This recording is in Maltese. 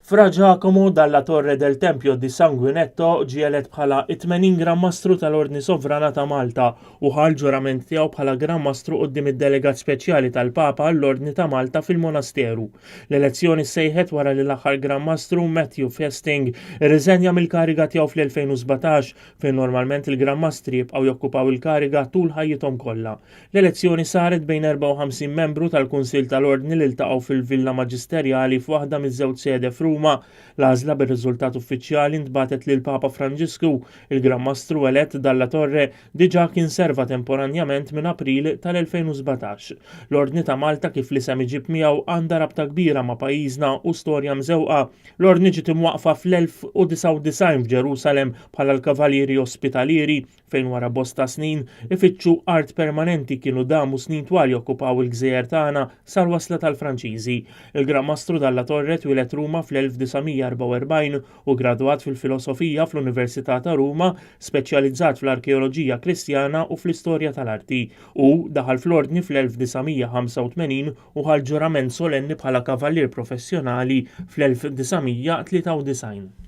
Fra Giacomo dalla Torre del Tempio di Sanguinetto ġie elett bħala 80 Gran Mastru tal-Ordni Sovrana ta' Malta u ħal ġurament tiegħu bħala Gran Mastru quddiem id-delegat speċjali tal-Papa għall-Ordni ta' Malta fil-Monasteru. L-elezzjoni ssejħet wara li l-aħħar Gran Mastru Matthew Festing irriżenja mill-kariga tiegħu fl-2017 fejn normalment il-Gran Mastri jibqgħu jokkupaw il-kariga tul ħajjithom kollha. L-elezzjoni saret bejn 54 membru tal-Kunsill tal-Ordni li ltaqgħu fil-Villa Maġisterjali f'waħda miż-żewġ sede Ruma. L-għażla bir-riżultat uffiċjali ntbatet lil Papa Franġisku, il-Gran Mastru Elett dalla Torre diġà kien serva temporanjament minn April tal-2017. L-Ordni ta' Malta kif li sem iġib miegħu għandha rabta kbira ma' pajjiżna u storja mżewqa. L-Ordni ġiet imwaqfa fl-1099 f'Ġerusalemm bħala l-Kavalieri Ospitalieri fejn wara bosta snin ifittxu art permanenti kienu damu snin twal jokkupaw il-gżejjer tagħna sar wasla tal-Franċiżi. Il-Gran Mastru dalla Torre twilet Ruma fl-1944 u gradwat fil-filosofija fl-Università ta' Ruma, speċjalizzat fl-arkeoloġija kristjana u fl-istorja tal-arti u daħal fl-ordni fl-1985 u ħal ġurament solenni bħala kavallier professjonali fl-1993.